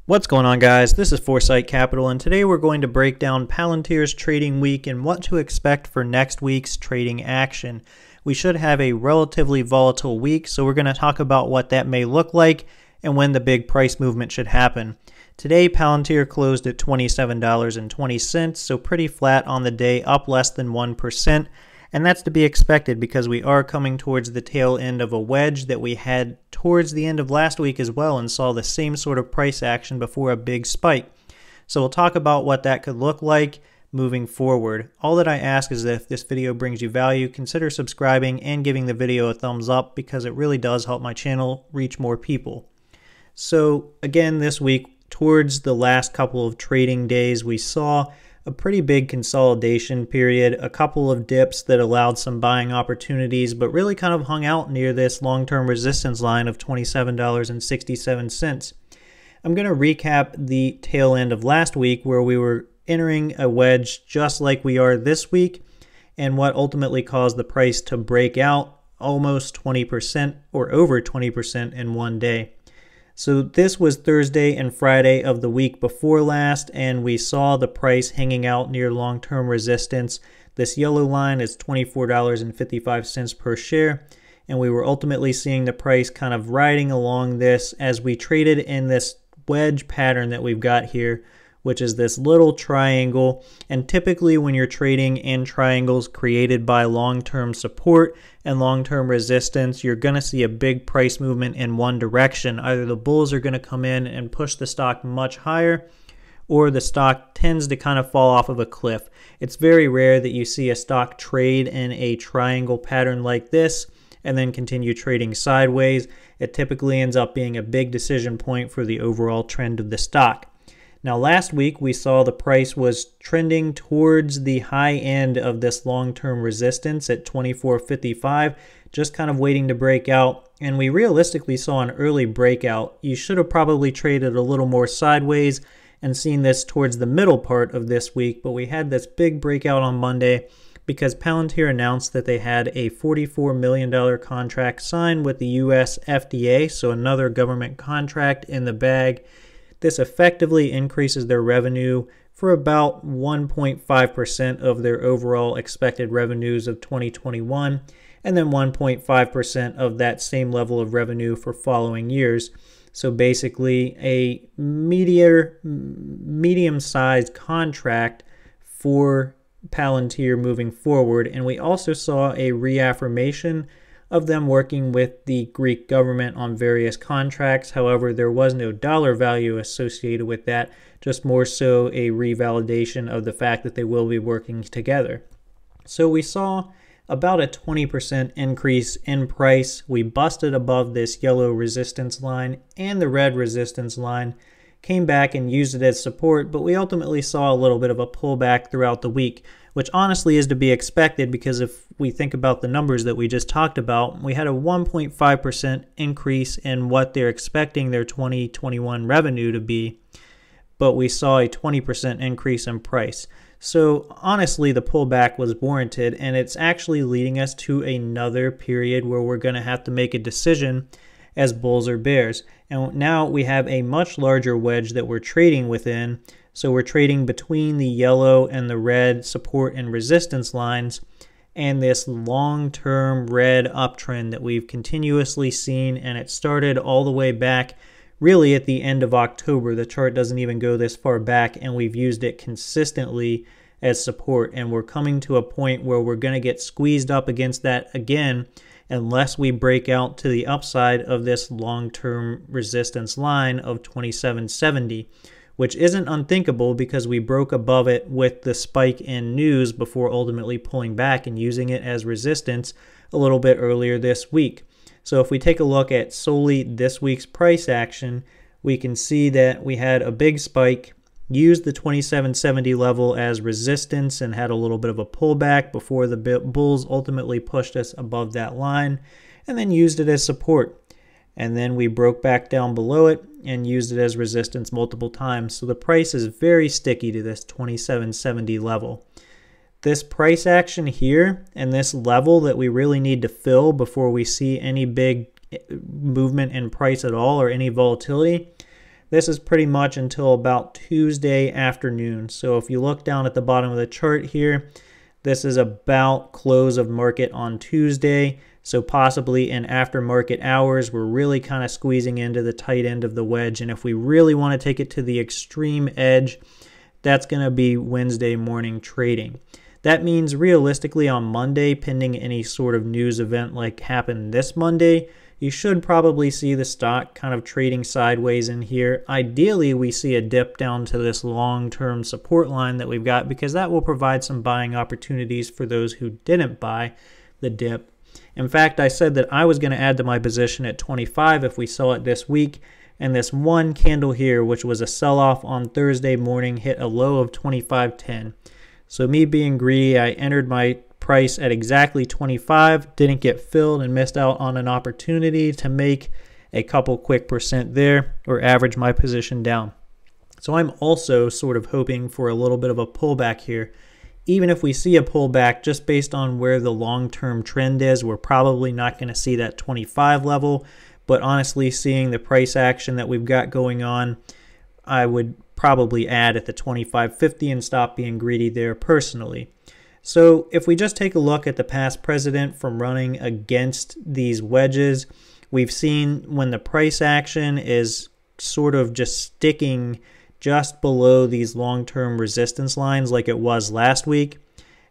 What's going on, guys? This is Foresight Capital, and today we're going to break down Palantir's trading week and what to expect for next week's trading action. We should have a relatively volatile week, so we're going to talk about what that may look like and when the big price movement should happen. Today, Palantir closed at $27.20, so pretty flat on the day, up less than 1%. And that's to be expected because we are coming towards the tail end of a wedge that we had towards the end of last week as well and saw the same sort of price action before a big spike. So we'll talk about what that could look like moving forward. All that I ask is that if this video brings you value, consider subscribing and giving the video a thumbs up because it really does help my channel reach more people. So again, this week, towards the last couple of trading days, we saw a pretty big consolidation period, a couple of dips that allowed some buying opportunities, but really kind of hung out near this long-term resistance line of $27.67. I'm going to recap the tail end of last week where we were entering a wedge just like we are this week and what ultimately caused the price to break out almost 20% or over 20% in one day. So this was Thursday and Friday of the week before last, and we saw the price hanging out near long-term resistance. This yellow line is $24.55 per share, and we were ultimately seeing the price kind of riding along this as we traded in this wedge pattern that we've got here, which is this little triangle. And typically when you're trading in triangles created by long-term support and long-term resistance, you're going to see a big price movement in one direction. Either the bulls are going to come in and push the stock much higher, or the stock tends to kind of fall off of a cliff. It's very rare that you see a stock trade in a triangle pattern like this and then continue trading sideways. It typically ends up being a big decision point for the overall trend of the stock. Now last week we saw the price was trending towards the high end of this long-term resistance at $24.55, just kind of waiting to break out, and we realistically saw an early breakout. You should have probably traded a little more sideways and seen this towards the middle part of this week, but we had this big breakout on Monday because Palantir announced that they had a $44 million contract signed with the US FDA, so another government contract in the bag. This effectively increases their revenue for about 1.5% of their overall expected revenues of 2021, and then 1.5% of that same level of revenue for following years. So basically a medium-sized contract for Palantir moving forward. And we also saw a reaffirmation of them working with the Greek government on various contracts. However, there was no dollar value associated with that, just more so a revalidation of the fact that they will be working together. So we saw about a 20% increase in price. We busted above this yellow resistance line and the red resistance line, came back and used it as support, but we ultimately saw a little bit of a pullback throughout the week, which honestly is to be expected because if we think about the numbers that we just talked about, we had a 1.5% increase in what they're expecting their 2021 revenue to be, but we saw a 20% increase in price. So honestly, the pullback was warranted, and it's actually leading us to another period where we're going to have to make a decision as bulls or bears. And now we have a much larger wedge that we're trading within. So we're trading between the yellow and the red support and resistance lines and this long-term red uptrend that we've continuously seen, and it started all the way back really at the end of October. The chart doesn't even go this far back, and we've used it consistently as support, and we're coming to a point where we're going to get squeezed up against that again unless we break out to the upside of this long-term resistance line of 2770, which isn't unthinkable because we broke above it with the spike in news before ultimately pulling back and using it as resistance a little bit earlier this week. So if we take a look at solely this week's price action, we can see that we had a big spike, used the 2770 level as resistance and had a little bit of a pullback before the bulls ultimately pushed us above that line, and then used it as support. And then we broke back down below it and used it as resistance multiple times. So the price is very sticky to this 2770 level. This price action here and this level that we really need to fill before we see any big movement in price at all or any volatility This is pretty much until about Tuesday afternoon. So if you look down at the bottom of the chart here, this is about close of market on Tuesday. So possibly in after market hours, we're really kind of squeezing into the tight end of the wedge. And if we really want to take it to the extreme edge, that's going to be Wednesday morning trading. That means realistically on Monday, pending any sort of news event like happened this Monday, you should probably see the stock kind of trading sideways in here. Ideally, we see a dip down to this long-term support line that we've got, because that will provide some buying opportunities for those who didn't buy the dip. In fact, I said that I was going to add to my position at 25 if we saw it this week, and this one candle here, which was a sell-off on Thursday morning, hit a low of 25.10. So me being greedy, I entered my price at exactly 25, didn't get filled, and missed out on an opportunity to make a couple quick percent there, or average my position down. So I'm also sort of hoping for a little bit of a pullback here. Even if we see a pullback, just based on where the long-term trend is, we're probably not going to see that 25 level. But honestly, seeing the price action that we've got going on, I would probably add at the 25.50 and stop being greedy there personally. So if we just take a look at the past precedent from running against these wedges, we've seen when the price action is sort of just sticking just below these long-term resistance lines like it was last week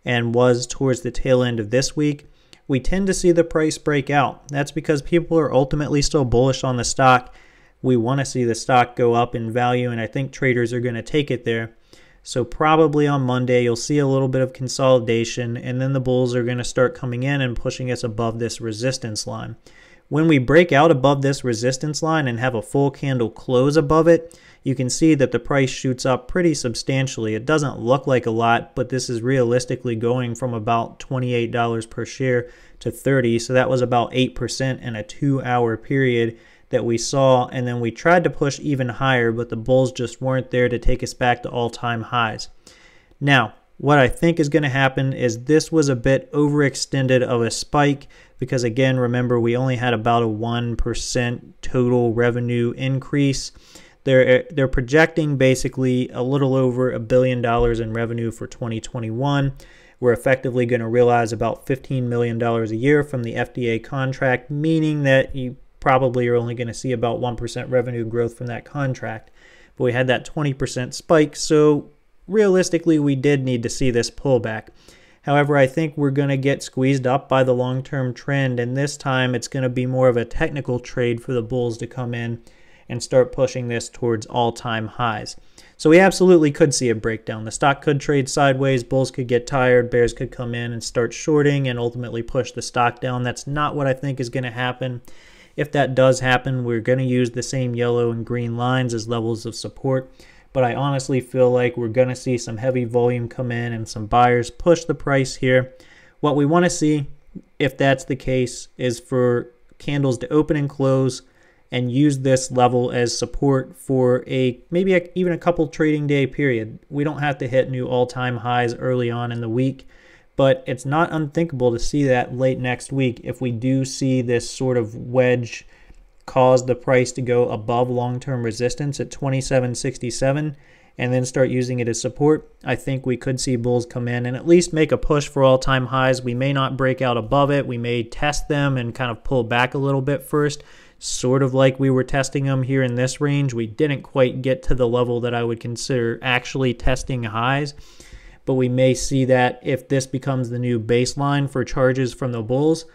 and was towards the tail end of this week, we tend to see the price break out. That's because people are ultimately still bullish on the stock. We want to see the stock go up in value, and I think traders are going to take it there. So probably on Monday, you'll see a little bit of consolidation, and then the bulls are going to start coming in and pushing us above this resistance line. When we break out above this resistance line and have a full candle close above it, you can see that the price shoots up pretty substantially. It doesn't look like a lot, but this is realistically going from about $28 per share to $30. So that was about 8% in a 2-hour period that we saw. And then we tried to push even higher, but the bulls just weren't there to take us back to all-time highs. Now, what I think is going to happen is this was a bit overextended of a spike, because again, remember, we only had about a 1% total revenue increase. They're projecting basically a little over $1 billion in revenue for 2021. We're effectively going to realize about $15 million a year from the FDA contract, meaning that you probably are only going to see about 1% revenue growth from that contract. But we had that 20% spike, so realistically, we did need to see this pullback. However, I think we're going to get squeezed up by the long-term trend, and this time it's going to be more of a technical trade for the bulls to come in and start pushing this towards all-time highs. So we absolutely could see a breakdown. The stock could trade sideways, bulls could get tired, bears could come in and start shorting and ultimately push the stock down. That's not what I think is going to happen. If that does happen, we're going to use the same yellow and green lines as levels of support. But I honestly feel like we're going to see some heavy volume come in and some buyers push the price here. What we want to see, if that's the case, is for candles to open and close and use this level as support for even a couple trading day period. We don't have to hit new all-time highs early on in the week, but it's not unthinkable to see that late next week if we do see this sort of wedge cause the price to go above long-term resistance at 27.67 and then start using it as support. I think we could see bulls come in and at least make a push for all-time highs. We may not break out above it. We may test them and kind of pull back a little bit first, sort of like we were testing them here in this range. We didn't quite get to the level that I would consider actually testing highs, but we may see that if this becomes the new baseline for charges from the bulls,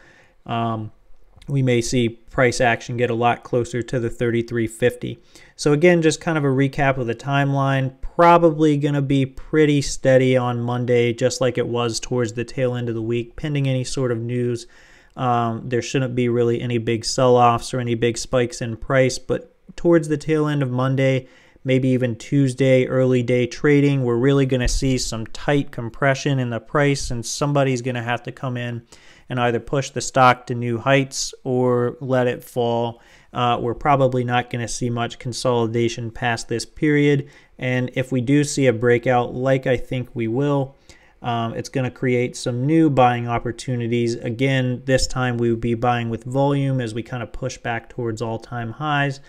we may see price action get a lot closer to the 33.50. So again, just kind of a recap of the timeline. Probably going to be pretty steady on Monday, just like it was towards the tail end of the week, pending any sort of news. There shouldn't be really any big sell-offs or any big spikes in price, but towards the tail end of Monday, maybe even Tuesday, early day trading, we're really going to see some tight compression in the price, and somebody's going to have to come in and either push the stock to new heights or let it fall. We're probably not going to see much consolidation past this period, and if we do see a breakout, like I think we will, It's going to create some new buying opportunities. Again, this time we would be buying with volume as we kind of push back towards all-time highs.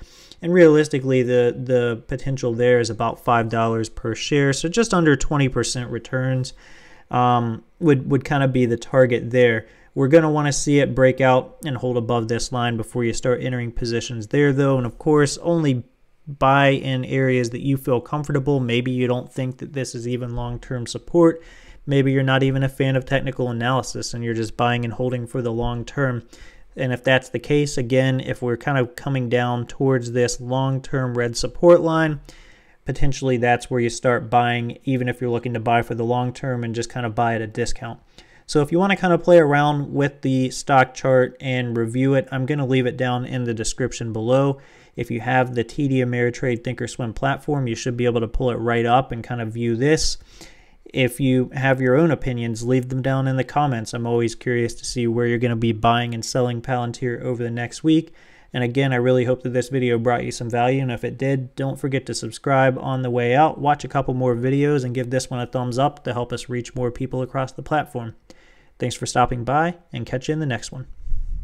And realistically, the potential there is about $5 per share. So just under 20% returns would kind of be the target there. We're going to want to see it break out and hold above this line before you start entering positions there, though. And of course, only buy in areas that you feel comfortable. Maybe you don't think that this is even long-term support. Maybe you're not even a fan of technical analysis and you're just buying and holding for the long term. And if that's the case, again, if we're kind of coming down towards this long-term red support line, potentially that's where you start buying, even if you're looking to buy for the long term and just kind of buy at a discount. So if you want to kind of play around with the stock chart and review it, I'm going to leave it down in the description below. If you have the TD Ameritrade Thinkorswim platform, you should be able to pull it right up and kind of view this. If you have your own opinions, leave them down in the comments. I'm always curious to see where you're going to be buying and selling Palantir over the next week. And again, I really hope that this video brought you some value. And if it did, don't forget to subscribe on the way out. Watch a couple more videos and give this one a thumbs up to help us reach more people across the platform. Thanks for stopping by, and catch you in the next one.